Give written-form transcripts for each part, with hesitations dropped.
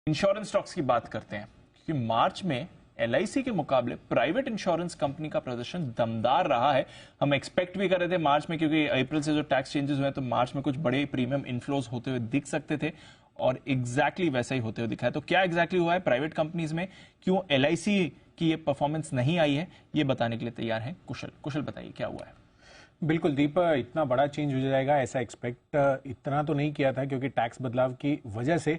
Insurance stocks की बात करते हैं क्योंकि मार्च में एलआईसी के मुकाबले प्राइवेट इंश्योरेंस कंपनी का प्रदर्शन दमदार रहा है। हम एक्सपेक्ट भी कर रहे थे मार्च में, क्योंकि अप्रैल से जो टैक्स चेंजेस हुए तो मार्च में कुछ बड़े प्रीमियम इनफ्लोज होते हुए दिख सकते थे और एग्जैक्टली वैसा ही होते हुए दिखा है। तो क्या एग्जैक्टली हुआ है प्राइवेट कंपनीज में, क्यों एलआईसी की ये परफॉर्मेंस नहीं आई है, ये बताने के लिए तैयार है कुशल बताइए क्या हुआ है। बिल्कुल दीप, इतना बड़ा चेंज हो जाएगा ऐसा एक्सपेक्ट इतना तो नहीं किया था, क्योंकि टैक्स बदलाव की वजह से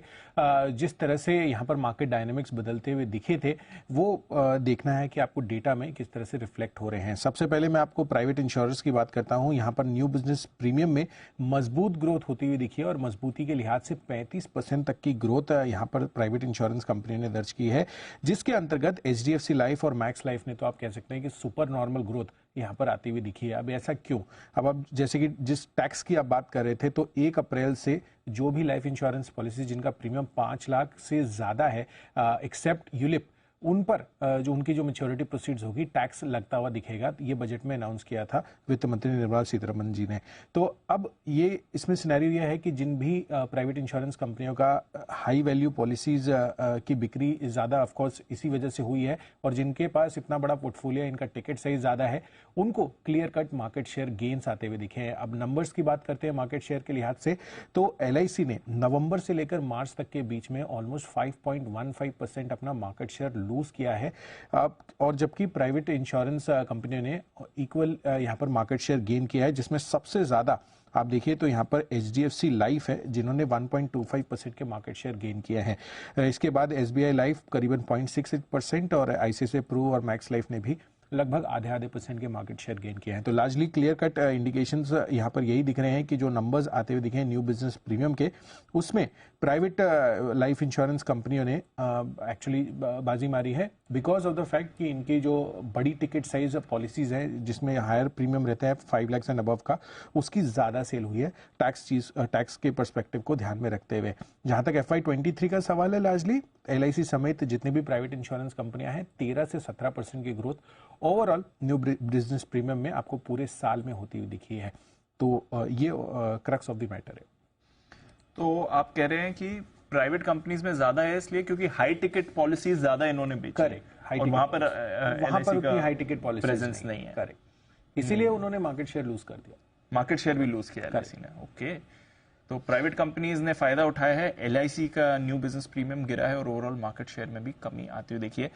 जिस तरह से यहाँ पर मार्केट डायनेमिक्स बदलते हुए दिखे थे वो देखना है कि आपको डेटा में किस तरह से रिफ्लेक्ट हो रहे हैं। सबसे पहले मैं आपको प्राइवेट इंश्योरेंस की बात करता हूँ। यहाँ पर न्यू बिजनेस प्रीमियम में मजबूत ग्रोथ होती हुई दिखी है और मजबूती के लिहाज से 35% तक की ग्रोथ यहाँ पर प्राइवेट इंश्योरेंस कंपनी ने दर्ज की है, जिसके अंतर्गत एचडीएफसी लाइफ और मैक्स लाइफ ने तो आप कह सकते हैं कि सुपर नॉर्मल ग्रोथ यहाँ पर आती हुई दिखी है। अब ऐसा क्यों? अब जैसे कि जिस टैक्स की आप बात कर रहे थे, तो 1 अप्रैल से जो भी लाइफ इंश्योरेंस पॉलिसी जिनका प्रीमियम 5 लाख से ज्यादा है, एक्सेप्ट यूलिप, उन पर जो उनकी जो मैच्योरिटी प्रोसीड्स होगी टैक्स लगता हुआ दिखेगा। ये बजट में अनाउंस किया था वित्त मंत्री निर्मला सीतारमण जी ने। तो अब ये इसमें सिनेरियो यह है कि जिन भी प्राइवेट इंश्योरेंस कंपनियों का हाई वैल्यू पॉलिसीज की बिक्री ज्यादा ऑफ कोर्स इसी वजह से हुई है और जिनके पास इतना बड़ा पोर्टफोलियो, इनका टिकट साइज ज्यादा है, उनको clear cut market share gains आते हुए दिखे हैं। अब नंबर्स की बात करते हैं मार्केट शेयर के लिहाज से, तो एलआईसी ने नवंबर से लेकर मार्च तक के बीच में ऑलमोस्ट 5.15% अपना मार्केट शेयर लूज किया है। और जबकि प्राइवेट इंश्योरेंस कंपनियों ने इक्वल यहाँ पर मार्केट शेयर गेन किया है, जिसमें सबसे ज्यादा आप देखिए तो यहाँ पर एचडीएफसी लाइफ है जिन्होंने 1.25% के मार्केट शेयर गेन किया है। इसके बाद एसबीआई लाइफ करीबन 0.68% और आईसीआईसीआई प्रू और मैक्स लाइफ ने भी लगभग आधे परसेंट के मार्केट शेयर गेन किए हैं। तो लार्जली क्लियर कट इंडिकेशंस यहाँ पर यही दिख रहे हैं कि जो नंबर्स आते हुए दिखे हैं न्यू बिजनेस प्रीमियम के, उसमें प्राइवेट लाइफ इंश्योरेंस कंपनियों ने एक्चुअली बाजी मारी है बिकॉज ऑफ द फैक्ट कि इनकी जो बड़ी टिकट साइज पॉलिसीज हैं जिसमें हायर प्रीमियम रहता है 5 लाख एंड अबव का, उसकी ज्यादा सेल हुई है टैक्स के पर्सपेक्टिव को ध्यान में रखते हुए। जहां तक FY23 का सवाल है, लार्जली एलआईसी समेत जितनी भी प्राइवेट इंश्योरेंस कंपनियां हैं 13 से 17% की growth overall new business premium में आपको पूरे साल में होती हुई दिखी है। तो ये क्रक्स ऑफ द मैटर है। तो आप कह रहे हैं कि प्राइवेट कंपनीज में ज्यादा है इसलिए क्योंकि हाई टिकट पॉलिसीज ज्यादा इन्होंने बेची, करेक्ट, और वहां पर उतनी हाई टिकट पॉलिसी प्रेजेंस नहीं है, करेक्ट, इसीलिए उन्होंने मार्केट शेयर लूज कर दिया, मार्केट शेयर भी लूज किया एलआईसी ने। ओके, तो प्राइवेट कंपनीज ने फायदा उठाया है, एलआईसी का न्यू बिजनेस प्रीमियम गिरा है और ओवरऑल मार्केट शेयर में भी कमी आती हुई देखिए।